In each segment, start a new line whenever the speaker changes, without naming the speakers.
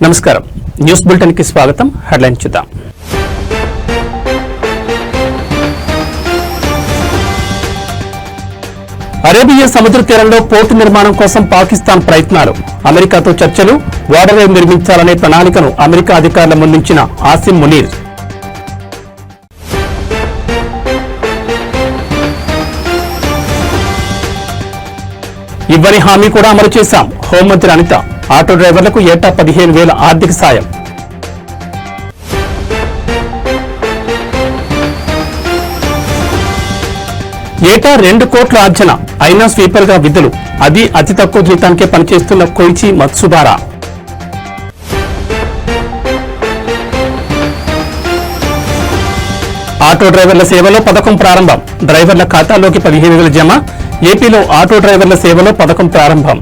నమస్కారం news bulletin కి స్వాగతం. హెడ్లైన్ చూద్దాం. అరేబియా సముద్ర తీరంలో పోర్టు నిర్మాణం కోసం పాకిస్తాన్ ప్రయత్నాలు, అమెరికాతో చర్చలు, వాటర్ వే నిర్మించాలనే ప్రణాళికను అమెరికా అధికారుల ముందుంచిన ఆసిమ్ మునీర్. ఇవ్వని హామీ కూడా అమలు చేశాం. హోంమంత్రి అనిత, ఆటో డ్రైవర్లకు ఏటా 15,000 ఆర్థిక సాయం. ఏటా 2 కోట్ల ఆర్జన, అయినా స్వీపర్ గా విధులు, అది అతి తక్కువ జీతానికే పనిచేస్తున్న కొయిచి మత్సుబారా. ఆటో డ్రైవర్ల సేవలో పథకం ప్రారంభం, డ్రైవర్ల ఖాతాలోకి 15,000 జమ. ఏపీలో ఆటో డ్రైవర్ల సేవలో పథకం ప్రారంభం.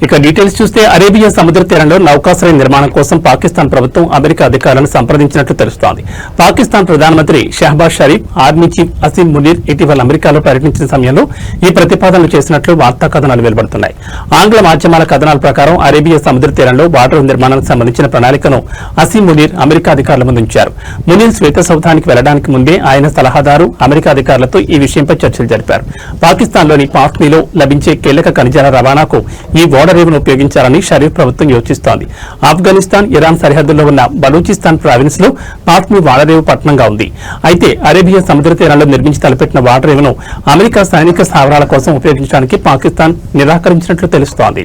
ఇక డీటెయిల్స్ చూస్తే అరేబియా సముద్ర తీరంలో నౌకాశ్రయ నిర్మాణం కోసం పాకిస్తాన్ ప్రభుత్వం అమెరికా అధికారులను సంప్రదించినట్లు తెలుస్తోంది. పాకిస్తాన్ ప్రధానమంత్రి షహబాజ్ షరీఫ్, ఆర్మీ చీఫ్ అసీం మునీర్ ఇటీవల అమెరికాలో పర్యటించిన సమయంలో ఈ ప్రతిపాదనలు చేసినట్లు వార్తా కథనాలు వెలువడుతున్నాయి. ఆంగ్ల మాధ్యమాల కథనాల ప్రకారం అరేబియా సముద్ర తీరంలో వాటర్ నిర్మాణానికి సంబంధించిన ప్రణాళికను అసీం మునీర్ అమెరికా అధికారుల ముందుంచారు. మునీర్ శ్వేత సౌధానికి వెళ్లడానికి ముందే ఆయన సలహాదారు అమెరికా అధికారులతో ఈ విషయంపై చర్చలు జరిపారు. పాకిస్తాన్లోని పాక్నీలో లభించే కీలక ఖనిజాల రవాణాకు ఈ రేవును ఉపయోగించాలని షరీఫ్ ప్రభుత్వం యోచిస్తోంది. ఆఫ్ఘనిస్తాన్, ఇరాన్ సరిహద్దుల్లో ఉన్న బలూచిస్తాన్ ప్రావిన్స్ లో పాక్ని వాడరేవు పట్టణంగా ఉంది. అయితే అరేబియా సముద్ర తీరంలో నిర్మించి తలపెట్టిన వాడరేవును అమెరికా సైనిక స్థావరాల కోసం ఉపయోగించడానికి పాకిస్తాన్ నిరాకరించినట్లు తెలుస్తోంది.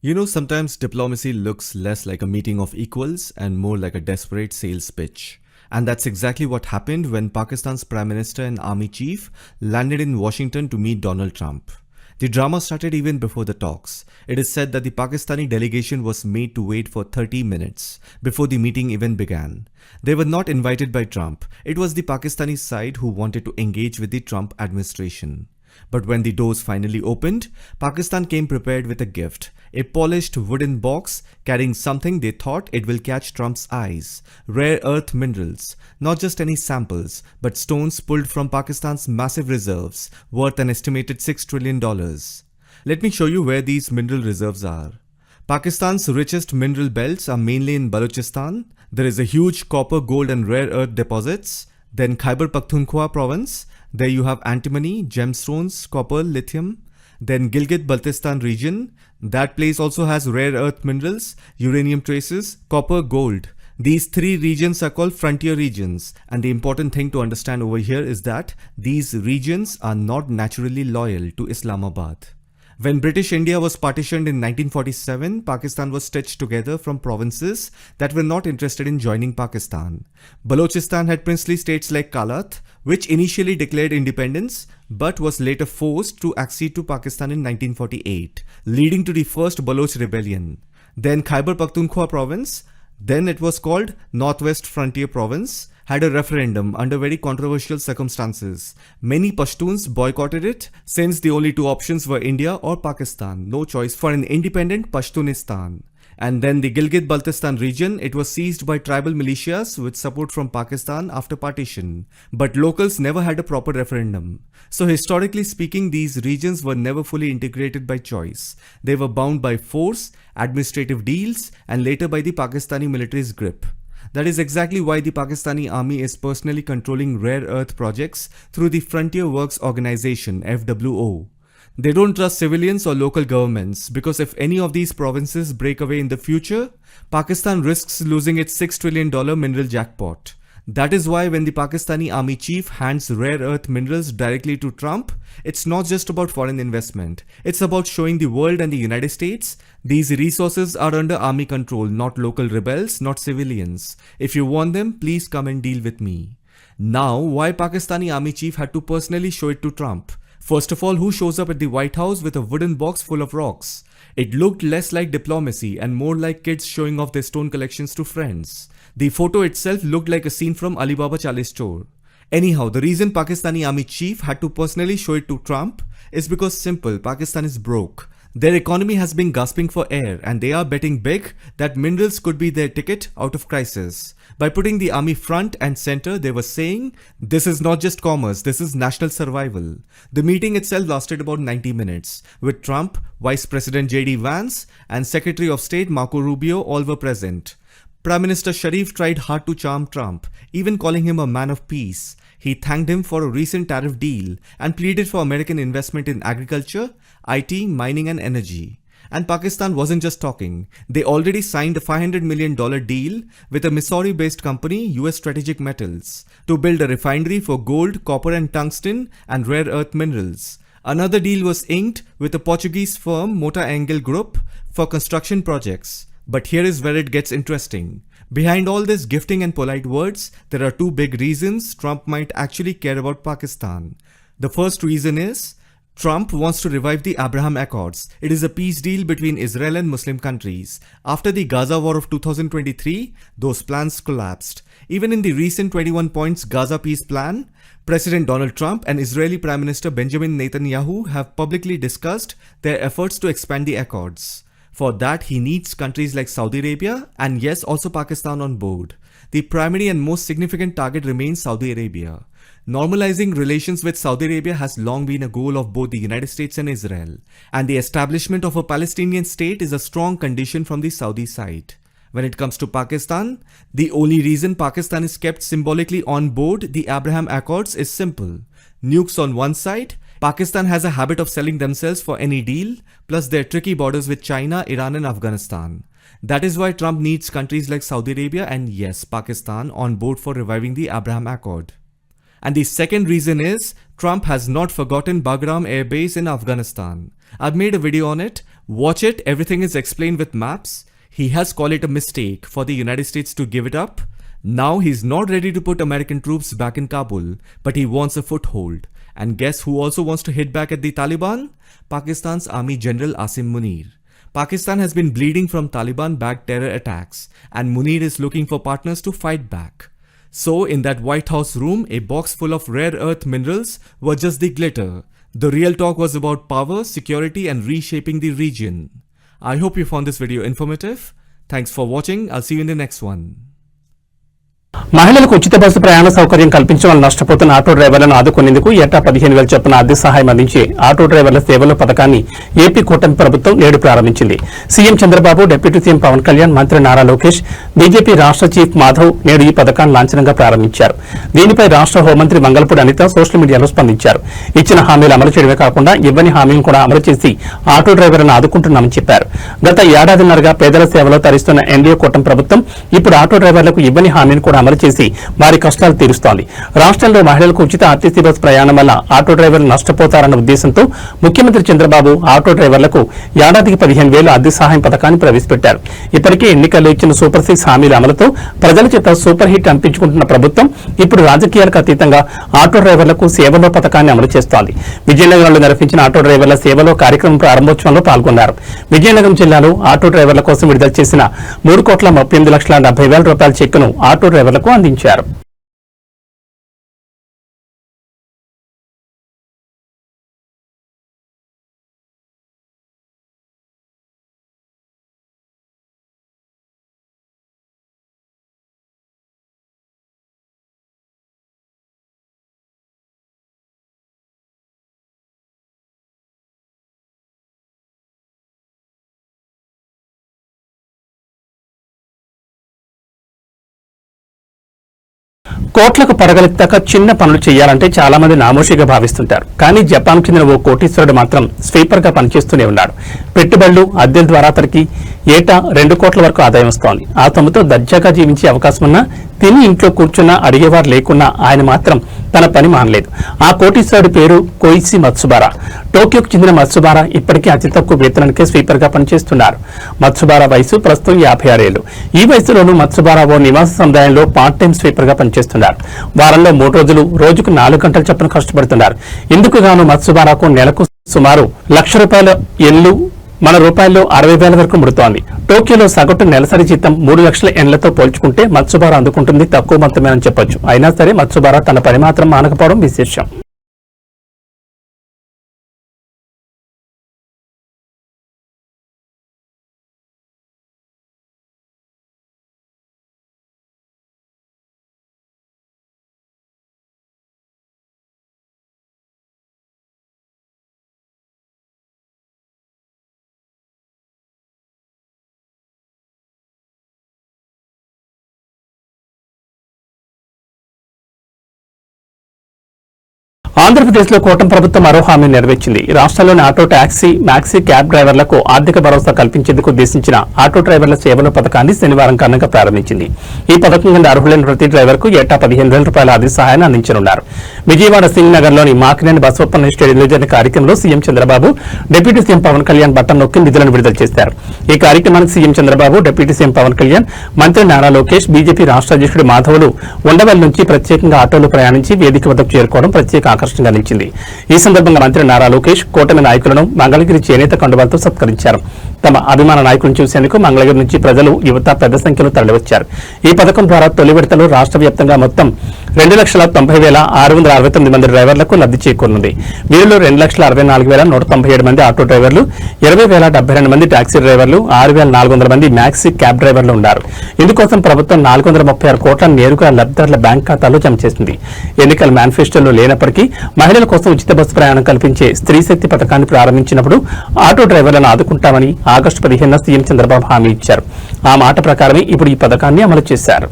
You know, sometimes diplomacy looks less like a meeting of equals and more like a desperate sales pitch. And that's exactly what happened when Pakistan's Prime Minister and Army Chief landed in Washington to meet Donald Trump. The drama started even before the talks. It is said that the Pakistani delegation was made to wait for 30 minutes before the meeting even began. They were not invited by Trump. It was the Pakistani side who wanted to engage with the Trump administration. But when the doors finally opened, Pakistan came prepared with a gift, a polished wooden box carrying something they thought it will catch Trump's eyes: rare earth minerals, not just any samples, but stones pulled from Pakistan's massive reserves, worth an estimated $6 trillion. Let me show you where these mineral reserves are. Pakistan's richest mineral belts are mainly in Balochistan. There is a huge copper, gold and rare earth deposits. Then Khyber Pakhtunkhwa province, there you have antimony, gemstones, copper, lithium. Then Gilgit-Baltistan region, that place also has rare earth minerals, uranium traces, copper, gold. These 3 regions are called frontier regions, and the important thing to understand over here is that these regions are not naturally loyal to Islamabad. When British India was partitioned in 1947, Pakistan was stitched together from provinces that were not interested in joining Pakistan. Balochistan had princely states like Kalat, which initially declared independence but was later forced to accede to Pakistan in 1948, leading to the first Baloch rebellion. Then Khyber Pakhtunkhwa province, then it was called Northwest Frontier Province, had a referendum under very controversial circumstances. Many Pashtuns boycotted it since the only 2 options were India or Pakistan. No choice for an independent Pashtunistan. And then the Gilgit-Baltistan region, it was seized by tribal militias with support from Pakistan after partition. But locals never had a proper referendum. So historically speaking, these regions were never fully integrated by choice. They were bound by force, administrative deals, and later by the Pakistani military's grip. That is exactly why the Pakistani army is personally controlling rare earth projects through the Frontier Works Organization, FWO. They don't trust civilians or local governments because if any of these provinces break away in the future, Pakistan risks losing its $6 trillion mineral jackpot. That is why when the Pakistani army chief hands rare earth minerals directly to Trump, it's not just about foreign investment. It's about showing the world and the United States these resources are under army control, not local rebels, not civilians. If you want them, please come and deal with me. Now, why Pakistani army chief had to personally show it to Trump? First of all, who shows up at the White House with a wooden box full of rocks? It looked less like diplomacy and more like kids showing off their stone collections to friends. The photo itself looked like a scene from Alibaba Chalice store. Anyhow, the reason Pakistani army chief had to personally show it to Trump is because simple, Pakistan is broke. Their economy has been gasping for air and they are betting big that minerals could be their ticket out of crisis. By putting the army front and center, they were saying, this is not just commerce, this is national survival. The meeting itself lasted about 90 minutes, with Trump, Vice President J.D. Vance, and Secretary of State Marco Rubio all were present. Prime Minister Sharif tried hard to charm Trump, even calling him a man of peace. He thanked him for a recent tariff deal and pleaded for American investment in agriculture, IT, mining and energy. And Pakistan wasn't just talking. They already signed a $500 million deal with a Missouri-based company, US Strategic Metals, to build a refinery for gold, copper and tungsten and rare earth minerals. Another deal was inked with a Portuguese firm, Mota Engel Group, for construction projects. But here is where it gets interesting. Behind all this gifting and polite words, there are two big reasons Trump might actually care about Pakistan. The first reason is, Trump wants to revive the Abraham Accords. It is a peace deal between Israel and Muslim countries. After the Gaza War of 2023, those plans collapsed. Even in the recent 21 points Gaza peace plan, President Donald Trump and Israeli Prime Minister Benjamin Netanyahu have publicly discussed their efforts to expand the accords. For that, he needs countries like Saudi Arabia and yes, also Pakistan on board. The primary and most significant target remains Saudi Arabia. Normalizing relations with Saudi Arabia has long been a goal of both the United States and Israel, and the establishment of a Palestinian state is a strong condition from the Saudi side. When it comes to Pakistan, the only reason Pakistan is kept symbolically on board the Abraham Accords is simple. Nukes on one side, Pakistan has a habit of selling themselves for any deal, plus their tricky borders with China, Iran and Afghanistan. That is why Trump needs countries like Saudi Arabia and yes, Pakistan on board for reviving the Abraham Accord. And the second reason is, Trump has not forgotten Bagram Air Base in Afghanistan. I've made a video on it. Watch it, everything is explained with maps. He has called it a mistake for the United States to give it up. Now he's not ready to put American troops back in Kabul, but he wants a foothold. And guess who also wants to hit back at the Taliban? Pakistan's Army General Asim Munir. Pakistan has been bleeding from Taliban-backed terror attacks, and Munir is looking for partners to fight back. So in that White House room, a box full of rare earth minerals were just the glitter. The real talk was about power, security and reshaping the region. I hope you found this video informative. Thanks for watching. I'll see you in the next one.
మహిళలకు ఉచిత bus ప్రయాణ సౌకర్యం కల్పించడం వల్ల నష్టపోతున్న auto డ్రైవర్లను ఆదుకునేందుకు ఏటా 15,000 చొప్పున ఆర్థిక సహాయం అందించే ఆటో డ్రైవర్ల సేవల పథకాన్ని ఏపీ కూటమి ప్రభుత్వం నేడు ప్రారంభించింది. CM Chandrababu, deputy CM Pawan Kalyan, మంత్రి నారా లోకేష్, బీజేపీ రాష్ట్ర చీఫ్ మాధవ్ నేడు ఈ పథకాన్ని లాంఛనంగా ప్రారంభించారు. దీనిపై రాష్ట్ర హోంమంత్రి మంగళపూడి అనిత సోషల్ మీడియాలో స్పందించారు. ఇచ్చిన హామీలు అమలు చేయడమే కాకుండా ఇవ్వని హామీలను కూడా అమలు చేసి ఆటో డ్రైవర్లను ఆదుకుంటున్నామని చెప్పారు. గత ఏడాదిన్నరగా పేదల సేవలో తరిస్తున్న ఎన్డీఏ కూటమి ప్రభుత్వం ఇప్పుడు ఆటో డ్రైవర్లకు ఇవ్వని హామీని కూడా అమలు చేసి వారి కష్టాలు తీరుస్తోంది. రాష్ట్రంలో మహిళలకు ఉచిత ఆర్టీసీ బస్ ప్రయాణం వల్ల ఆటో డ్రైవర్లు నష్టపోతారన్న ఉద్దేశంతో ముఖ్యమంత్రి చంద్రబాబు ఆటో డ్రైవర్లకు ఏడాదికి 15,000 ఆర్థిక సహాయం పథకాన్ని ప్రవేశపెట్టారు. ఇప్పటికే ఎన్నికల్లో ఇచ్చిన సూపర్ 6 హామీల అమలుతో ప్రజల చేత సూపర్ హిట్ అనిపించుకుంటున్న ప్రభుత్వం ఇప్పుడు రాజకీయాలకు అతీతంగా ఆటో డ్రైవర్లకు సేవలో పథకాన్ని అమలు చేస్తోంది. విజయనగరంలో నిర్వహించిన ఆటో డ్రైవర్ల సేవలో కార్యక్రమం ప్రారంభోత్సవంలో పాల్గొన్నారు. విజయనగరం జిల్లాలో ఆటో డ్రైవర్ల కోసం విడుదల చేసిన 3,38,70,000 రూపాయల చెక్కును ఆటో డ్రైవర్లకు అందించారు. కోట్లకు పడగలెత్తాక చిన్న పనులు చేయాలంటే చాలా మంది నామోషిగా భావిస్తుంటారు. కానీ జపాన్ చెందిన ఓ కోటీశ్వరుడు మాత్రం స్వీపర్ గా పనిచేస్తూనే ఉన్నాడు. పెట్టుబడులు, అద్దెల ద్వారా అతనికి ఏటా 2 కోట్ల వరకు ఆదాయం వస్తోంది. ఆ సొమ్ముతో దర్జాగా జీవించే అవకాశం ఉన్నా, తిని ఇంట్లో కూర్చున్నా అడిగేవారు లేకున్నా ఆయన మాత్రం తన పని మానలేదు. ఆ కోటీశ్వరుడి పేరు కోయిసి మత్సుబారా. టోక్యోకు చెందిన మత్సుబారా ఇప్పటికీ అతి తక్కువ వేతనానికే స్వీపర్ గా పనిచేస్తున్నారు. మత్సుబారా వయసు ప్రస్తుతం 56 ఏళ్లు. ఈ వయసులోనూ మత్సుబారా ఓ నివాస సముదాయంలో పార్ట్ టైం స్వీపర్ గా పనిచేస్తున్నారు. వారంలో 3 రోజులు రోజుకు 4 గంటల చొప్పున కష్టపడుతున్నారు. ఇందుకు గాను మత్సుబారాకు నెలకు సుమారు ₹1,00,000 ఎల్లు, మన రూపాయల్లో 60,000 వరకు ముడుతోంది. టోక్యోలో సగటు నెలసరి జీతం 3 లక్షల ఎన్లతో పోల్చుకుంటే మత్సుబారా అందుకుంటుంది తక్కువ మొత్తమేనని చెప్పొచ్చు. అయినా సరే మత్సుబారా తన పని మాత్రం మానకపోవడం విశేషం. ఆంధ్రప్రదేశ్లో కూటమి ప్రభుత్వం మరో హామీ నెరవేర్చింది. రాష్ట్రంలోని ఆటో టాక్సీ, మ్యాక్సీ క్యాబ్ డ్రైవర్లకు ఆర్థిక భరోసా కల్పించేందుకు ఉద్దేశించిన ఆటో డ్రైవర్ల సేవల పథకాన్ని శనివారం ఘనంగా ప్రారంభించింది. ఈ పథకం కింద అర్హులైన ప్రతి డ్రైవర్కు ఏటా 15,000 రూపాయల ఆర్థిక సహాయాన్ని అందించనున్నారు. విజయవాడ సింగ్ నగర్లోని మాకినేని బసవప్పన్న స్టేడియంలో జరిగిన కార్యక్రమంలో CM Chandrababu, deputy CM Pawan Kalyan button నొక్కి నిధులను విడుదల చేశారు. ఈ కార్యక్రమానికి CM Chandrababu, deputy CM Pawan Kalyan, మంత్రి నారా లోకేష్, బీజేపీ రాష్ట్ర అధ్యక్షుడు మాధవులు ఉండవల్లి నుంచి ప్రత్యేకంగా ఆటోలో ప్రయాణించి వేదిక వద్దకు చేరుకోవడం ప్రత్యేక ఆకర్షణగా నిలిచింది. ఈ సందర్భంగా మంత్రి నారా లోకేష్ కూటమి నాయకులను మంగళగిరి చేనేత కండువాలతో సత్కరించారు. తమ అభిమాన నాయకులను చూసేందుకు మంగళగిరి నుంచి ప్రజలు, యువత పెద్ద సంఖ్యలో తరలివచ్చారు. ఈ పథకం ద్వారా తొలి విడతలో రాష్ట్ర వ్యాప్తంగా మొత్తం 2,90,669 మంది డ్రైవర్లకు లబ్ది చేకూరనుంది. వీరిలో 2,64,197 మంది ఆటో డ్రైవర్లు, 20,072 మంది టాక్సీ డ్రైవర్లు, 6,400 మంది మ్యాక్సీ క్యాబ్ డ్రైవర్లు ఉన్నారు. ఇందుకోసం ప్రభుత్వం 436 కోట్లను నేరుగా లబ్ధిదారుల బ్యాంక్ ఖాతాలో జమ చేసింది. ఎన్నికల మేనిఫెస్టోలో లేనప్పటికీ మహిళల కోసం ఉచిత బస్సు ప్రయాణం కల్పించే స్త్రీ శక్తి పథకాన్ని ప్రారంభించినప్పుడు ఆటో డ్రైవర్లను ఆదుకుంటామని ఆగస్టు 15న సీఎం చంద్రబాబు హామీ ఇచ్చారు. ఆ మాట ప్రకారమే ఇప్పుడు ఈ పథకాన్ని అమలు చేశారు.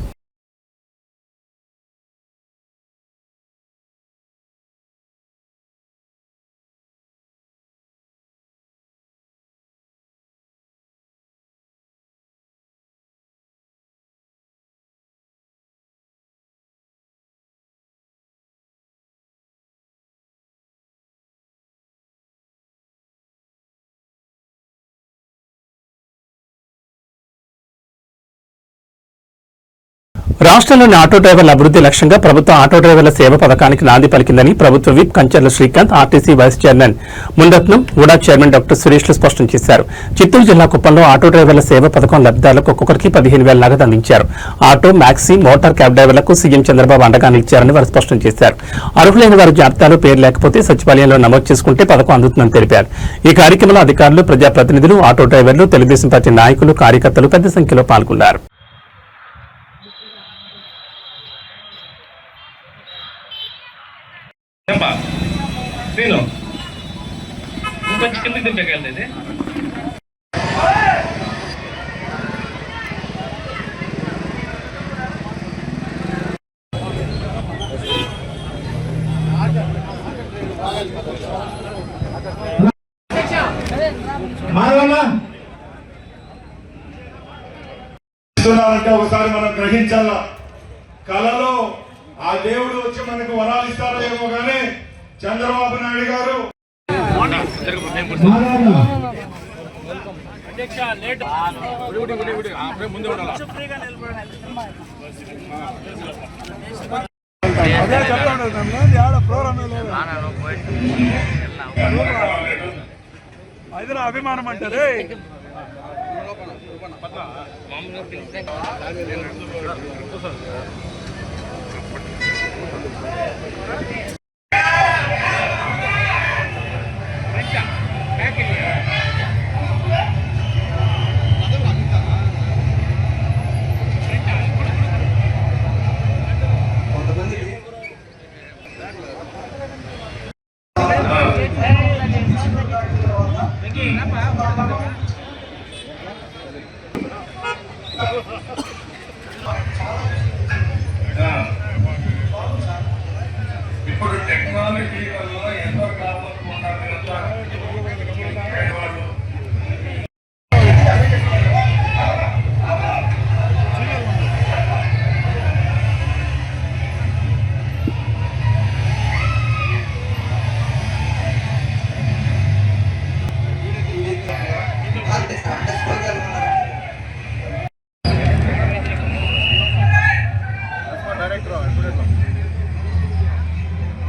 రాష్ట్రంలోని ఆటో డ్రైవర్ల అభివృద్ధి లక్ష్యంగా ప్రభుత్వం ఆటో డ్రైవర్ల సేవ పథకానికి నాంది పలికిందని ప్రభుత్వ whip Kancharla Srikanth, RTC vice chairman Munratnam, UDA chairman doctor సురేష్లు స్పష్టం చేశారు. చిత్తూరు జిల్లా కుప్పంలో ఆటో డ్రైవర్ల సేవ పథకం లబ్ధిదారులకు ఒక్కొక్కరికి 15,000 నగదు అందించారు. ఆటో, మ్యాక్సీ, మోటార్ క్యాబ్ డ్రైవర్లకు సీఎం చంద్రబాబు అండగా నిలిచారని వారు స్పష్టం చేశారు. అర్హులైన వారి జాబితాలో పేరు లేకపోతే సచివాలయంలో నమోదు చేసుకుంటే పథకం అందుతుందని తెలిపారు. ఈ కార్యక్రమంలో అధికారులు, ప్రజాప్రతినిధులు, ఆటో డ్రైవర్లు, తెలుగుదేశం పార్టీ నాయకులు, కార్యకర్తలు పెద్ద సంఖ్యలో పాల్గొన్నారు.
కొంచెం కిందకి దింపగలది.
అంటే ఒకసారి మనం గ్రహించాల. కళలో ఆ దేవుడు వచ్చి మనకు వరాలు ఇస్తారో ఏమో కానీ చంద్రబాబు నాయుడు గారు
అది అభిమానం అంటారు.
ఇప్పుడు టెక్నాలజీ వల్ల ఎంతో కాపాడుకుంటారు.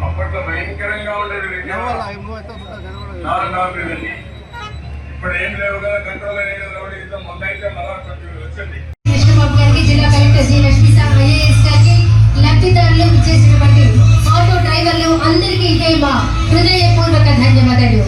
అప్పట్లో భయంకరంగా ఉండేది. ఇప్పుడు ఏం లేవు కదా, కంట్రోల్ అనేది ముందు అయితే మళ్ళా కొంచెం వచ్చింది.
జిల్లా కలెక్టర్ జి లక్ష్మీ ఐఏఎస్ గారికి, లబ్ధిదారులు ఇచ్చేసినటువంటి ఆటో డ్రైవర్లు అందరికీ మా హృదయపూర్వక ధన్యవాదాలు.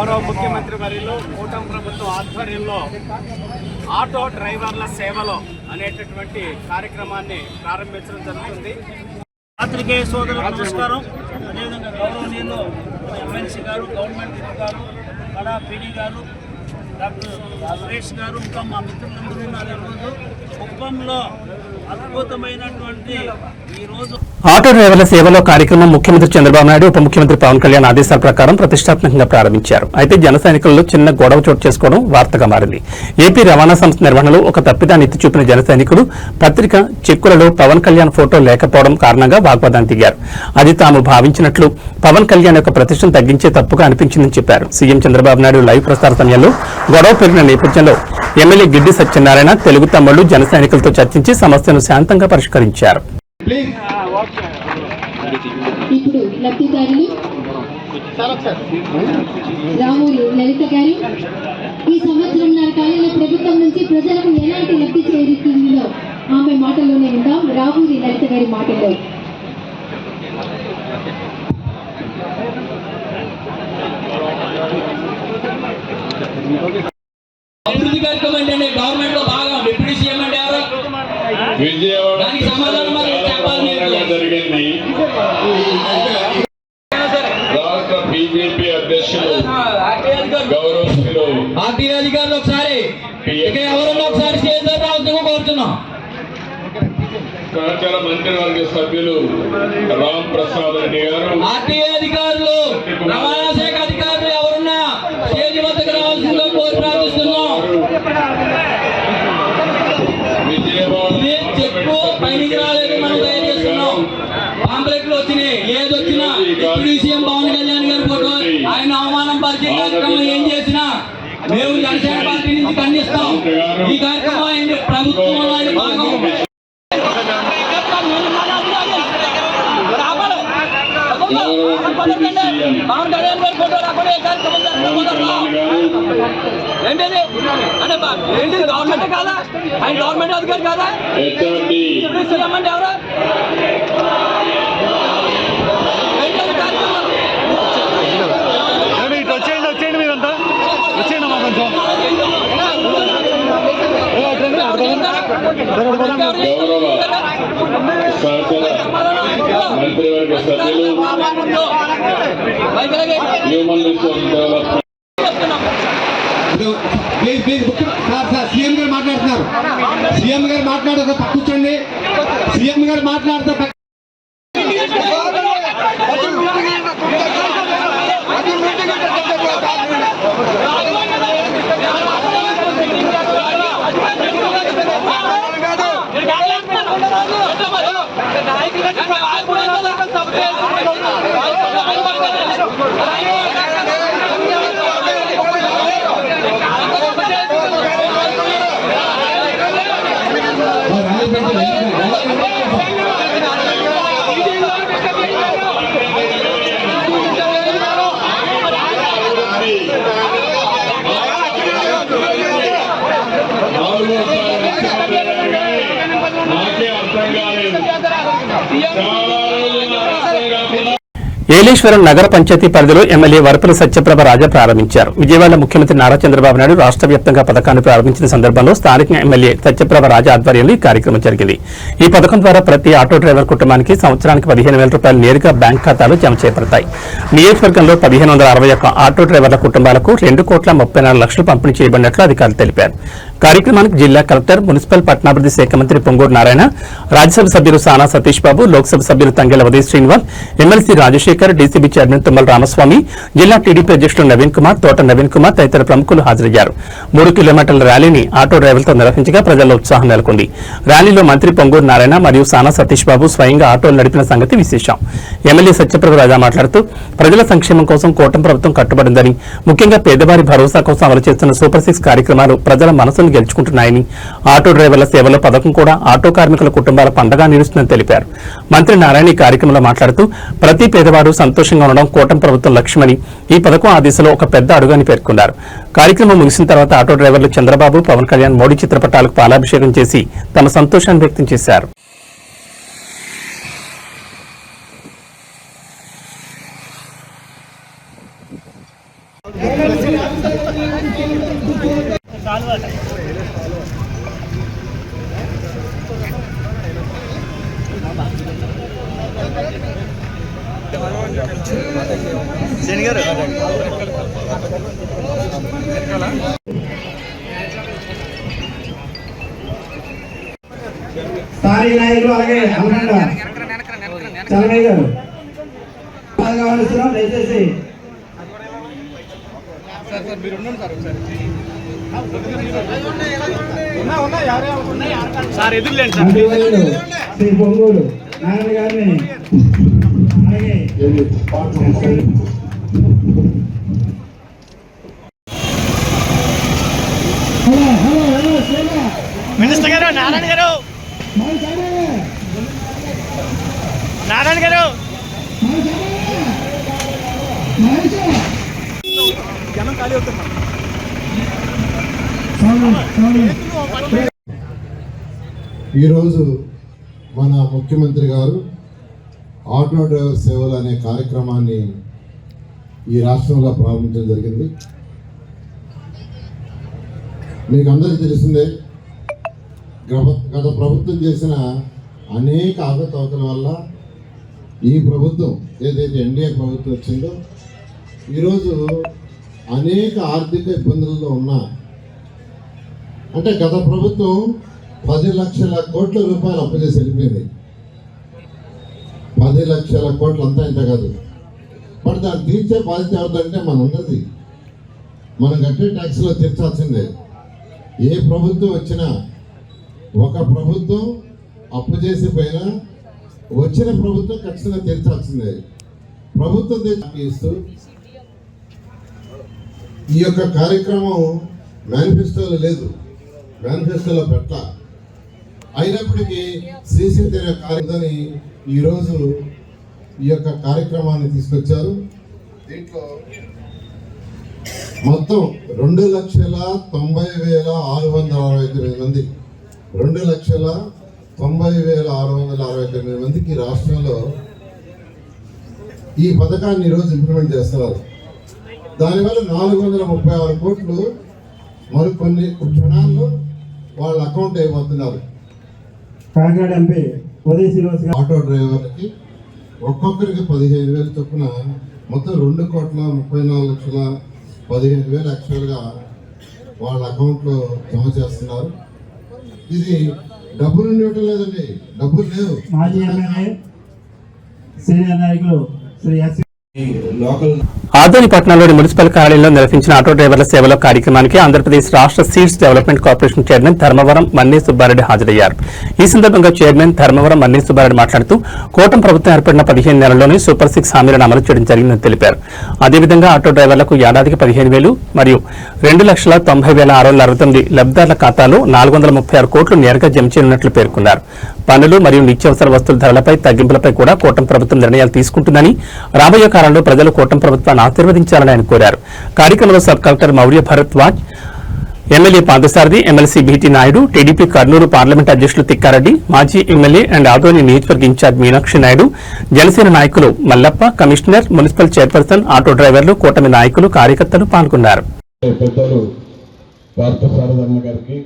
గౌరవ ముఖ్యమంత్రి వర్యులు కూటమి ప్రభుత్వం ఆధ్వర్యంలో ఆటో డ్రైవర్ల సేవలో అనేటటువంటి కార్యక్రమాన్ని ప్రారంభించడం జరుగుతుంది. పాత్రికేయ సోదరులకు నమస్కారం. అదేవిధంగా గౌరవనీయులు ఎమ్మెల్సీ గారు, గవర్నమెంట్ గారు, కడా పీడీ గారు, డాక్టర్ సురేష్ గారు, ఇంకా మా మిత్రులందరూ ఉన్నారు. ఈరోజు కుప్పంలో అద్భుతమైనటువంటి ఈరోజు
ఆటో డ్రైవర్ల సేవలో కార్యక్రమం ముఖ్యమంత్రి చంద్రబాబు నాయుడు, ఉప ముఖ్యమంత్రి పవన్ కళ్యాణ్ ఆదేశాల ప్రకారం ప్రతిష్టాత్మకంగా ప్రారంభించారు. అయితే జన సైనికులలో చిన్న గొడవ చోటు చేసుకోవడం వార్తగా మారింది. ఏపీ రవాణా సంస్థ నిర్వహణలో ఒక తప్పిదాన్ని ఎత్తి చూపిన జన సైనికులు పత్రిక చెక్కులలో పవన్ కళ్యాణ్ ఫోటో లేకపోవడం కారణంగా వాగ్వాదానికి దిగారు. అది తాము భావించినట్లు పవన్ కళ్యాణ్ యొక్క ప్రతిష్టను తగ్గించే తప్పుగా అనిపించిందని చెప్పారు. సీఎం చంద్రబాబు నాయుడు లైవ్ ప్రసార సమయంలో గొడవ పెరిగిన నేపథ్యంలో ఎమ్మెల్యే గిడ్డి సత్యనారాయణ తెలుగు తమ్ముళ్లు జన సైనికులతో చర్చించి సమస్యను శాంతంగా పరిష్కరించారు.
ఇప్పుడు లబ్ధిదారులు రామూరి లలిత గారు ఈ సంవత్సరంన్నర కాలంలో ప్రభుత్వం నుంచి ప్రజలకు ఎలాంటి లబ్ధి చేరుతుందో ఆమె మాటల్లోనే విందాం. రామూరి లలిత గారి మాటల్లో.
అభివృద్ధి కార్యక్రమం అంటే గవర్నమెంట్ లో బాగా డిప్యూటీ సీఎం అంటే ఎవరు?
విజయవాడ
దానికి సమాధానం మరి చెప్పాలి మీరు.
జరిగింది. రాష్ట్ర బీజేపీ అధ్యక్షులు గౌరవశ్రీలు
ఆర్టీఐ అధికారులు ఒకసారి ఇక్కడ ఎవరన్నా ఒకసారి చేద్దాం రావద్దు కోరుతున్నాం.
సహచర మంత్రివర్గ సభ్యులు రామ్ ప్రసాద్ రెడ్డి గారు,
ఆర్టీఐ అధికారులు, రవాణా శాఖ అధికారులు ఎవరున్నా స్టేజ్ వద్దకు రావాల్సిందిగా కోరి ప్రార్థిస్తున్నాం. చెక్కు పైకి రాలేదు, మనం తయారు చేస్తున్నాం. పాంప్లెట్లు వచ్చినాయి, ఏది వచ్చినా డిప్యూటీ సీఎం పవన్ కళ్యాణ్ గారి ఫోటో ఆయన అవమానం పరిచే కార్యక్రమం ఏం చేసినా మేము జనసేన పార్టీ నుంచి ఖండిస్తాం. ఈ కార్యక్రమం ఆయన ప్రభుత్వంలో ఆయన భాగం. పవన్ కళ్యాణ్ గారి ఫోటో రాకుండా ఏ కార్యక్రమం ఏంటిది ఏంటిది గవర్నమెంట్ కాదా? ఆయన గవర్నమెంట్ అధికారి కాదా? సీఎం అంటే ఎవరు?
వచ్చేయండి మీరంతా వచ్చేయండి మా కొంచెం
గౌరవ సహచర మంత్రివర్గ సభ్యులు హ్యూమన్ రిసోర్స్ డెవలప్మెంట్
సీఎం గారు మాట్లాడుతున్నారు. సీఎం గారు మాట్లాడుతూ కూర్చోండి. సీఎం గారు మాట్లాడుతూ
నాకే అర్థం కాలేదు.
ఏలేశ్వరం నగర పంచాయతీ పరిధిలో ఎమ్మెల్యే వరపుల సత్యప్రభ రాజా ప్రారంభించారు. విజయవాడ ముఖ్యమంత్రి నారా చంద్రబాబు నాయుడు రాష్ట్ర వ్యాప్తంగా పథకాన్ని ప్రారంభించిన సందర్భంలో స్థానిక ఎమ్మెల్యే సత్యప్రభ రాజా ఆధ్వర్యంలో ఈ కార్యక్రమం జరిగింది. ఈ పథకం ద్వారా ప్రతి ఆటో డ్రైవర్ కుటుంబానికి సంవత్సరానికి 15,000 రూపాయలు నేరుగా బ్యాంక్ ఖాతాలో జమ చేయబడతాయి. నియోజకవర్గంలో 1,561 ఆటో డ్రైవర్ల కుటుంబాలకు 2,34,00,000 పంపిణీ చేయబడినట్లు అధికారులు తెలిపారు. కార్యక్రమానికి జిల్లా కలెక్టర్, మున్సిపల్ పట్టణాభివృద్ధి శాఖ మంత్రి పొంగూరు నారాయణ, రాజ్యసభ సభ్యులు సానా సతీష్ బాబు, లోక్సభ సభ్యులు Tangella Uday Srinivas, MLC Rajasekhar, DCB chairman Tummala Ramaswamy, జిల్లా టీడీపీ అధ్యక్షులు నవీన్ కుమార్, తోట నవీన్ కుమార్ తదితర ప్రముఖులు హాజరయ్యారు. 3 కిలోమీటర్ల ర్యాలీని ఆటో డ్రైవర్లతో నిర్వహించగా ప్రజల్లో ఉత్సాహం నెలకొంది. ర్యాలీలో మంత్రి పొంగూరు నారాయణ మరియు సానా సతీష్ బాబు స్వయంగా ఆటోలు నడిపిన సంగతి విశేషం. ఎమ్మెల్యే సత్యప్రభ రాజా మాట్లాడుతూ ప్రజల సంక్షేమం కోసం కూటమి ప్రభుత్వం కట్టుబడిందని, ముఖ్యంగా పేదవారి భరోసా కోసం అమలు చేస్తున్న సూపర్ 6 కార్యక్రమాలు ప్రజల మనసును గెలుచుకుంటున్నాయని, ఆటో డ్రైవర్ల సేవలో పథకం కూడా ఆటో కార్మికుల కుటుంబాల పండగా నిలుస్తుందని తెలిపారు. మంత్రి నారాయణ ఈ కార్యక్రమంలో మాట్లాడుతూ ప్రతి పేదవాడు సంతోషంగా ఉండడం కూటమి ప్రభుత్వం లక్ష్యమని, ఈ పథకం ఆ దిశలో ఒక పెద్ద అడుగని పేర్కొన్నారు. కార్యక్రమం ముగిసిన తర్వాత ఆటో డ్రైవర్లు చంద్రబాబు, పవన్ కళ్యాణ్, మోడీ చిత్రపటాలకు పాలాభిషేకం చేసి తమ సంతోషాన్ని వ్యక్తం చేశారు.
స్థానిక నాయకులు అలాగే అనుకుంటా చలమయ్య గారు గమనిస్తున్నాం. దయచేసి
సార్ ఎదురులేండి
మంత్రివర్యులు శ్రీ పొంగూరు నారాయణ గారిని అలాగే
మినిస్టర్ గారు నారాయణ గారు జనం ఖాళీ అవుతున్నారు.
ఈరోజు మన ముఖ్యమంత్రి గారు ఆటో డ్రైవర్ సేవలు అనే కార్యక్రమాన్ని ఈ రాష్ట్రంలో ప్రారంభించడం జరిగింది. మీకు అందరికీ తెలిసిందే, గత ప్రభుత్వం చేసిన అనేక అవకతవకల వల్ల ఈ ప్రభుత్వం ఏదైతే ఎన్డీఏ ప్రభుత్వం వచ్చిందో ఈరోజు అనేక ఆర్థిక ఇబ్బందుల్లో ఉన్నా, అంటే గత ప్రభుత్వం 10 లక్షల కోట్ల రూపాయలు అప్పు చేసి వెళ్ళిపోయింది. 10 లక్షల కోట్లు అంతా ఇంత కాదు. బట్ దాన్ని తీర్చే బాధ్యత ఎవరిదంటే మనందరిది. మనం కట్టే ట్యాక్స్లో తీర్చాల్సిందే. ఏ ప్రభుత్వం వచ్చినా ఒక ప్రభుత్వం అప్పు చేసి పోయినా వచ్చిన ప్రభుత్వం ఖచ్చితంగా తీర్చాల్సిందే. ప్రభుత్వం ఇస్తూ ఈ యొక్క కార్యక్రమం మేనిఫెస్టోలో లేదు, మేనిఫెస్టోలో పెట్ట అయినప్పటికీ శ్రీశ్రీ కార్యక్రమాన్ని ఈరోజు ఈ యొక్క కార్యక్రమాన్ని తీసుకొచ్చారు. దీంట్లో మొత్తం 2,90,669 మంది 2,90,669 మందికి రాష్ట్రంలో ఈ పథకాన్ని ఈరోజు ఇంప్లిమెంట్ చేస్తున్నారు. దానివల్ల 436 కోట్లు మరికొన్ని క్షణాల్లో వాళ్ళ అకౌంట్ అయిపోతున్నారు.
కాకినాడ ఎంపీ ఉదయ్ శ్రీనివాస్ గారు
ఆటో డ్రైవర్లకి ఒక్కొక్కరికి 15,000 చొప్పున మొత్తం 2,34,15,000 యాక్చువల్గా వాళ్ళ అకౌంట్లో జమ చేస్తున్నారు. ఇది డబ్బులు ఇవ్వటం లేదండి, డబ్బులు లేవు.
మాజీ ఎమ్మెల్యే సీనియర్ నాయకులు శ్రీ ఎస్
ఆదోని పట్టణంలోని మున్సిపల్ కార్యాలయంలో నిర్వహించిన ఆటో డ్రైవర్ల సేవల కార్యక్రమానికి ఆంధ్రప్రదేశ్ రాష్ట్ర seeds development corporation chairman Dharmavaram Manni Subba Reddy హాజరయ్యారు. ఈ సందర్భంగా చైర్మన్ ధర్మవరం మన్నీ సుబ్బారెడ్డి మాట్లాడుతూ కూటమి ప్రభుత్వం ఏర్పడిన 15 నెలల్లోనే సూపర్ 6 హామీలను అమలు చేయడం జరిగిందని తెలిపారు. అదేవిధంగా ఆటో డ్రైవర్లకు ఏడాదికి 15,000 మరియు 2,90,669 లబ్ధిదారుల ఖాతాలో 436 కోట్లు నేరుగా జమ చేయనున్నట్లు పేర్కొన్నారు. పన్నులు మరియు నిత్యావసర వస్తువుల ధరలపై తగ్గింపులపై కూడా కూటమి ప్రభుత్వం నిర్ణయాలు తీసుకుంటుందని, రాబోయే కాలంలో ప్రజలు కూటమి ప్రభుత్వాన్ని ఆశీర్వదించాలని ఆయన కోరారు. కార్యక్రమంలో sub collector Maurya Bharadwaj, MLA Padasarathi, MLC BT Naidu, TDP Kurnool parliament అధ్యక్షులు తిక్కారెడ్డి, మాజీ ఎమ్మెల్యే అండ్ ఆదోని నియోజకవర్గ ఇన్ఛార్జ్ మీనాక్షి నాయుడు, జనసేన నాయకులు Mallappa, commissioner, municipal chairperson, auto డ్రైవర్లు, కూటమి నాయకులు, కార్యకర్తలు పాల్గొన్నారు.
పెద్దలు పార్థసారథి గారికి,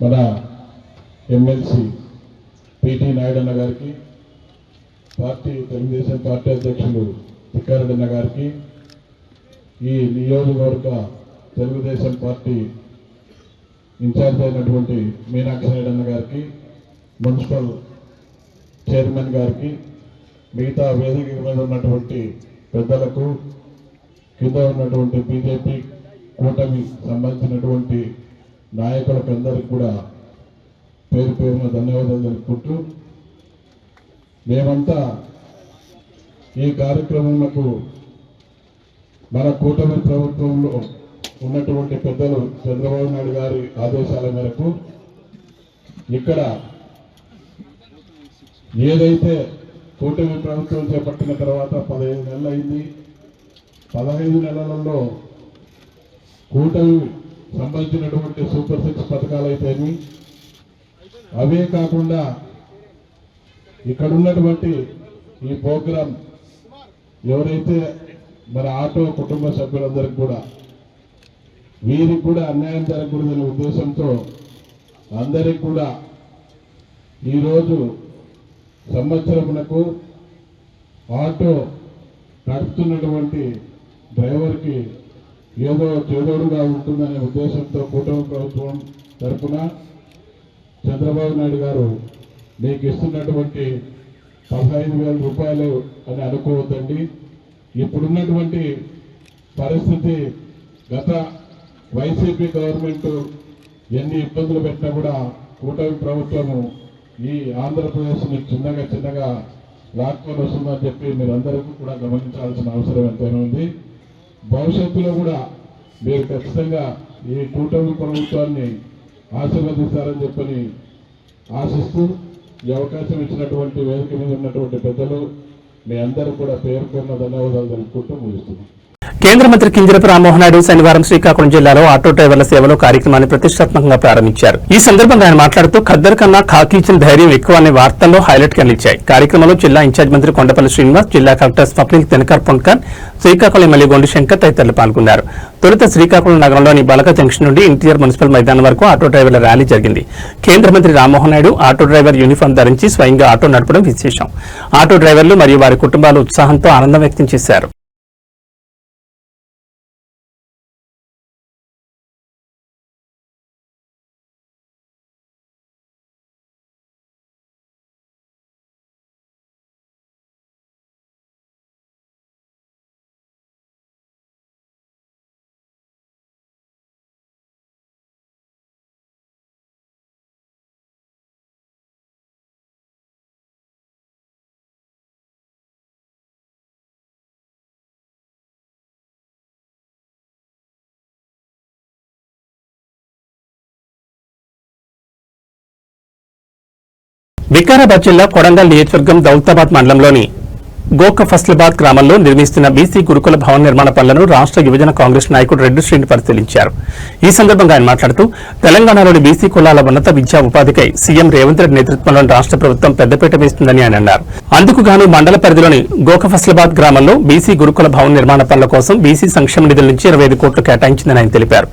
మన ఎమ్మెల్సీ పిటి నాయుడు అన్న గారికి, తెలుగుదేశం పార్టీ అధ్యక్షులు తిక్కారెడ్డి అన్న గారికి, ఈ నియోజకవర్గ తెలుగుదేశం పార్టీ ఇన్ఛార్జ్ అయినటువంటి మీనాక్షి నాయుడు అన్న గారికి, మున్సిపల్ చైర్మన్ గారికి, మిగతా వేదిక మీద ఉన్నటువంటి పెద్దలకు, కింద ఉన్నటువంటి బీజేపీ కూటమి సంబంధించినటువంటి నాయకులకు అందరికీ కూడా పేరు పేరున ధన్యవాదాలు తెలుపుకుంటూ, మేమంతా ఈ కార్యక్రమంలో మన కూటమి ప్రభుత్వంలో ఉన్నటువంటి పెద్దలు చంద్రబాబు నాయుడు గారి ఆదేశాల మేరకు ఇక్కడ ఏదైతే కూటమి ప్రభుత్వం చేపట్టిన తర్వాత 15 నెలలు అయింది. 15 నెలలలో కూటమి సంబంధించినటువంటి సూపర్ 6 పథకాలు అయితేమి, అవే కాకుండా ఇక్కడ ఉన్నటువంటి ఈ ప్రోగ్రాం ఎవరైతే మరి ఆటో కుటుంబ సభ్యులందరికీ కూడా వీరికి కూడా అన్యాయం జరగకూడదనే ఉద్దేశంతో అందరికీ కూడా ఈరోజు సంవత్సరమునకు ఆటో నడుపుతున్నటువంటి డ్రైవర్కి ఏదో చేదోడుగా ఉంటుందనే ఉద్దేశంతో కూటమి ప్రభుత్వం తరఫున చంద్రబాబు నాయుడు గారు మీకు ఇస్తున్నటువంటి 15,000 రూపాయలు అని అనుకోవద్దండి. ఇప్పుడున్నటువంటి పరిస్థితి గత వైసీపీ గవర్నమెంట్ ఎన్ని ఇబ్బందులు పెట్టినా కూడా కూటమి ప్రభుత్వము ఈ ఆంధ్రప్రదేశ్ని చిన్నగా లాక్కొని వస్తుందని చెప్పి మీరందరికీ కూడా గమనించాల్సిన అవసరం ఎంతైనా ఉంది. భవిష్యత్తులో కూడా మీరు ఖచ్చితంగా ఈ కూటమి ప్రభుత్వాన్ని ఆశీర్వదిస్తారని చెప్పని ఆశిస్తూ ఈ అవకాశం ఇచ్చినటువంటి వేదిక మీద ఉన్నటువంటి పెద్దలు మీ అందరూ కూడా పేర్కొన్న ధన్యవాదాలు తెలుపుకుంటూ ముగిస్తున్నాం.
కేంద్ర మంత్రి కింజరపు రామ్మోహన్ నాయుడు శనివారం శ్రీకాకుళం జిల్లాలో ఆటో డ్రైవర్ల సేవలో కార్యక్రమాన్ని ప్రతిష్టాత్మకంగా ప్రారంభించారు. ఈ సందర్భంగా ఆయన మాట్లాడుతూ ఖద్దరు కన్నా ఖాకీ ఇచ్చిన ధైర్యం ఎక్కువ అనే వార్తల్లో హైలైట్ గా నిలిచాయి. కార్యక్రమంలో జిల్లా ఇన్ఛార్జ్ మంత్రి కొండపల్లి శ్రీనివాస్, జిల్లా కలెక్టర్ స్వప్నిల్ తెనకర్ పొన్కర్, శ్రీకాకుళం ఎమ్మెల్యే గొండు శంకర్ తదితరులు పాల్గొన్నారు. తొలుత శ్రీకాకుళం నగరంలోని బలక జంక్షన్ నుండి ఎన్టీఆర్ మున్సిపల్ మైదానం వరకు ఆటో డ్రైవర్ల ర్యాలీ జరిగింది. కేంద్ర మంత్రి Rammohan Naidu auto driver uniform ధరించి స్వయంగా ఆటో నడపడం విశేషం. ఆటో డ్రైవర్లు మరియు వారి కుటుంబాలు ఉత్సాహంతో ఆనందం వ్యక్తం చేశారు. వికారాబాద్ జిల్లా కొడంగల్ నియోజకవర్గం దౌలతాబాద్ మండలంలోని గోక ఫస్లాబాద్ గ్రామంలో నిర్మిస్తున్న బీసీ గురుకుల భవన నిర్మాణ పనులను రాష్ట్ర యువజన కాంగ్రెస్ నాయకుడు రెడ్డి శ్రీని పరిశీలించారు. ఈ సందర్భంగా ఆయన మాట్లాడుతూ తెలంగాణలోని బీసీ కులాల ఉన్నత విద్యా ఉపాధికై సీఎం రేవంత్ రెడ్డి నేతృత్వంలోని రాష్ట్ర ప్రభుత్వం పెద్దపీట వేస్తుందని ఆయన అన్నారు. అందుకు గాను మండల పరిధిలోని గోక ఫస్లాబాద్ గ్రామంలో బీసీ గురుకుల భవన నిర్మాణ పనుల కోసం బీసీ సంక్షేమ నిధుల నుంచి 25 కోట్లు కేటాయించిందని ఆయన తెలిపారు.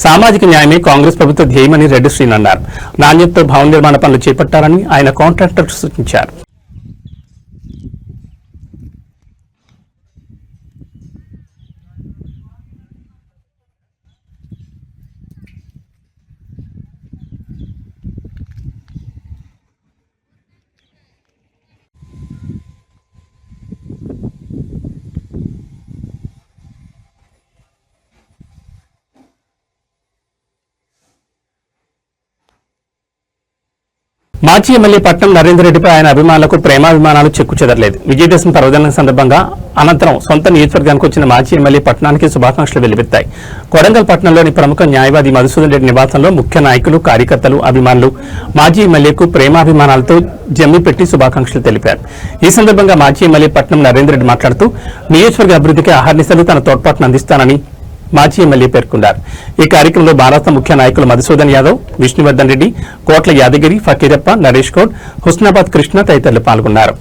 సామాజిక న్యాయమే కాంగ్రెస్ ప్రభుత్వ ధ్యేయమని రెడ్డి శ్రీని అన్నారు. నాణ్యతతో భవన నిర్మాణ పనులు చేపట్టాలని ఆయన కాంట్రాక్టర్ సూచించారు. మాజీ ఎమ్మెల్యే పట్నం నరేందర్ రెడ్డిపై ఆయన అభిమానులకు ప్రేమాభిమానాలు చెక్కు చెదరలేదు. విజయదశమి పర్వదినం సందర్భంగా అనంతరం సొంత నియోజకవర్గానికి వచ్చిన మాజీ ఎమ్మెల్యే పట్నానికి శుభాకాంక్షలు వెల్లువెత్తాయి. కొడంగల్ పట్టణంలోని ప్రముఖ న్యాయవాది మధుసూదన్ రెడ్డి నివాసంలో ముఖ్య నాయకులు, కార్యకర్తలు, అభిమానులు మాజీ ఎమ్మెల్యేకు ప్రేమాభిమానాలతో జమ్మి పెట్టి శుభాకాంక్షలు తెలిపారు. ఈ సందర్భంగా మాజీ ఎమ్మెల్యే పట్నం నరేందర్ రెడ్డి మాట్లాడుతూ నియోజకవర్గ అభివృద్ధికి అహర్నిశలు తన తోడ్పాటును అందిస్తానని మాజీ ఎమ్మెల్యే పేర్కొన్నారు. ఈ కార్యక్రమంలో భారత ముఖ్య నాయకులు మధుసూదన్ యాదవ్, విష్ణువర్ధన్ రెడ్డి, కోట్ల యాదగిరి, ఫకీరప్ప, నరేష్ గౌడ్, హుస్నాబాద్ కృష్ణ తదితరులు పాల్గొన్నారు.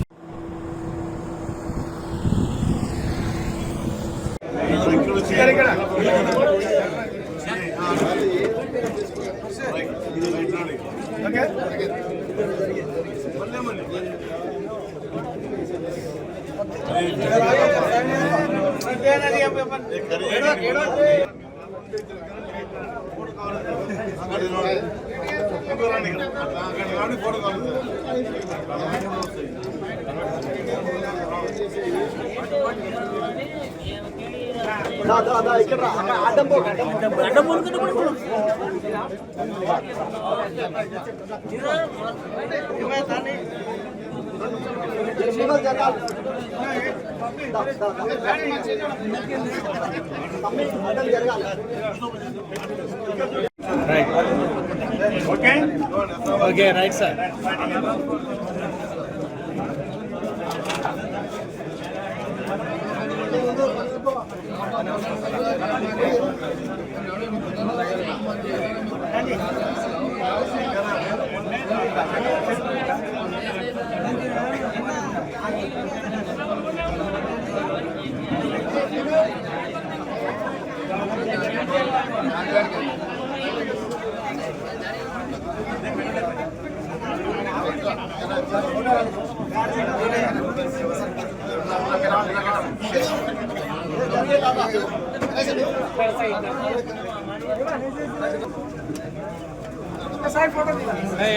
Okay, right, sir.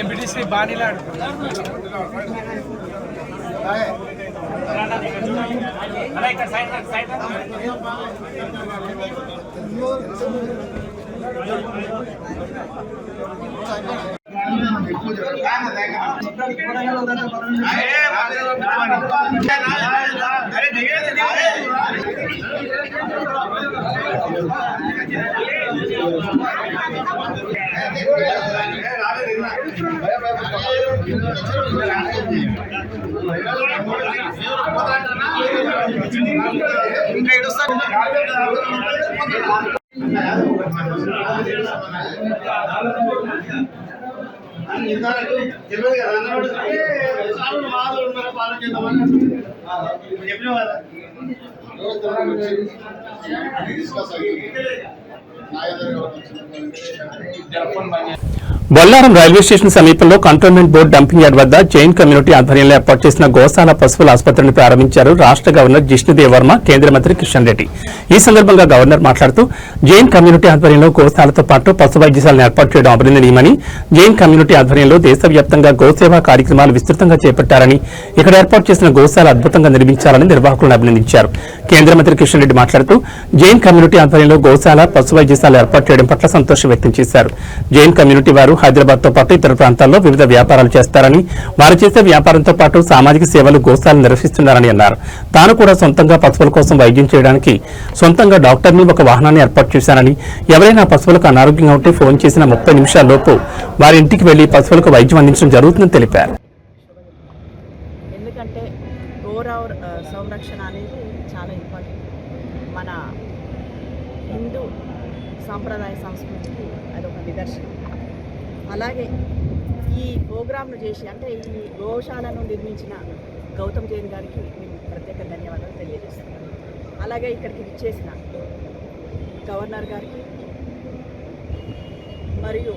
ఎంపీటీసీ బాణీలాడు
బొల్లారం రైల్వే స్టేషన్ సమీపంలో కంటోన్మెంట్ బోర్డు డంపింగ్ యార్డ్ వద్ద జైన్ కమ్యూనిటీ ఆధ్వర్యంలో ఏర్పాటు చేసిన గోశాల పశువుల ఆసుపత్రిని ప్రారంభించారు రాష్ట్ర గవర్నర్ జిష్ణుదేవ్ వర్మ, కేంద్ర మంత్రి కిషన్ రెడ్డి. ఈ సందర్భంగా గవర్నర్ మాట్లాడుతూ జైన్ కమ్యూనిటీ ఆధ్వర్యంలో గోశాలతో పాటు పశు వైద్యశాలను ఏర్పాటు చేయడం అభినందనీయమని, జైన్ కమ్యూనిటీ ఆధ్వర్యంలో దేశవ్యాప్తంగా గోసేవా కార్యక్రమాలు విస్తృతంగా చేపట్టారని, ఇక్కడ ఏర్పాటు చేసిన గోశాల అద్భుతంగా నిర్మించాలని నిర్వాహకులను అభినందించారు. కేంద్ర మంత్రి కిషన్ రెడ్డి మాట్లాడుతూ జైన్ కమ్యూనిటీ ఆధ్వర్యంలో గోశాల, పశు వైద్యశాల ఏర్పాటు చేయడం పట్ల సంతోషం వ్యక్తం చేశారు. జైన్ కమ్యూనిటీ వారు హైదరాబాద్ తో పాటు ఇతర ప్రాంతాల్లో వివిధ వ్యాపారాలు చేస్తారని, వారు చేసే వ్యాపారంతో పాటు సామాజిక సేవలు గోశాలను నిర్వహిస్తున్నారని అన్నారు. తాను కూడా సొంతంగా పశువుల కోసం వైద్యం చేయడానికి సొంతంగా డాక్టర్ని, ఒక వాహనాన్ని ఏర్పాటు చేశానని, ఎవరైనా పశువులకు అనారోగ్యంగా ఉంటే ఫోన్ చేసిన 30 నిమిషాల్లోపు వారి ఇంటికి వెళ్లి పశువులకు వైద్యం అందించడం జరుగుతుందని తెలిపారు.
ఎందుకంటే గోరావు సంరక్షణ అనేది చాలా ఇంపార్టెంట్. మన హిందూ సాంప్రదాయ సంస్కృతికి అదొక నిదర్శనం. అలాగే ఈ ప్రోగ్రామ్ను చేసి, అంటే ఈ గోశాలను నిర్మించిన గౌతమ్ జైన్ గారికి మేము ప్రత్యేక ధన్యవాదాలు తెలియజేస్తున్నాను. అలాగే ఇక్కడికి విచ్చేసిన గవర్నర్ గారికి మరియు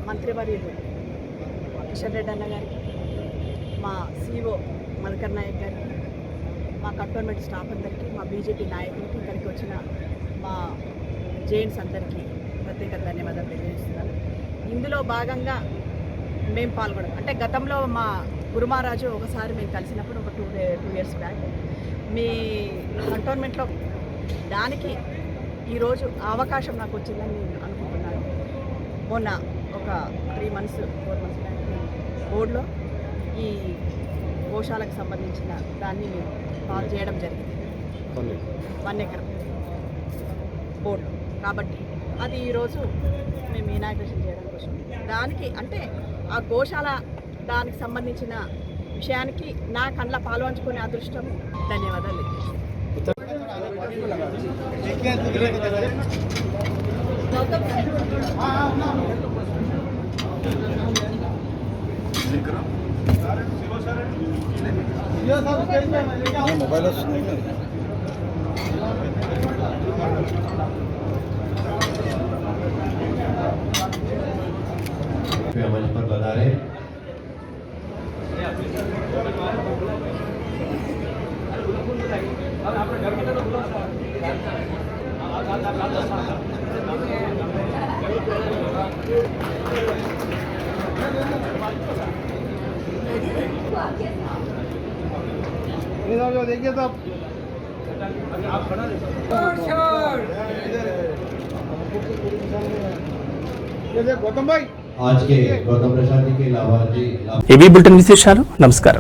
మంత్రివర్యులు కిషన్ రెడ్డి అన్న గారికి, మా సిఓ మల్కర్ నాయక్ గారికి, మా కంటోన్మెంట్ స్టాఫ్ అందరికీ, మా బీజేపీ నాయకులకి, ఇక్కడికి వచ్చిన మా జైన్స్ అందరికీ ప్రత్యేక ధన్యవాదాలు తెలియజేస్తున్నాను. ఇందులో భాగంగా మేము పాల్గొనడం అంటే గతంలో మా గురుమహారాజు ఒకసారి మేము కలిసినప్పుడు ఒక 2 years బ్యాక్ మీ కంటోన్మెంట్లో దానికి ఈరోజు అవకాశం నాకు వచ్చిందని నేను అనుకుంటున్నాను. మొన్న ఒక 4 months బ్యాక్ బోర్డులో ఈ గోశాలకు సంబంధించిన దాన్ని మేము పాలు చేయడం జరిగింది 1 acre బోర్డు. కాబట్టి అది ఈరోజు మేము ఇనాగ్రేషన్ చేయడం కోసం దానికి అంటే ఆ గోశాల దానికి సంబంధించిన విషయానికి నా కండ్ల పాల్పంచుకునే అదృష్టం. ధన్యవాదాలు.
మొబైల్ వస్తుంది.
मंच पर बता रहे
देखिए तो आप खड़ा गौतम भाई
आज के गौतम प्रसाद जी के अलावा
ఏబీ బులెటిన్ విశేషాలు. నమస్కారం.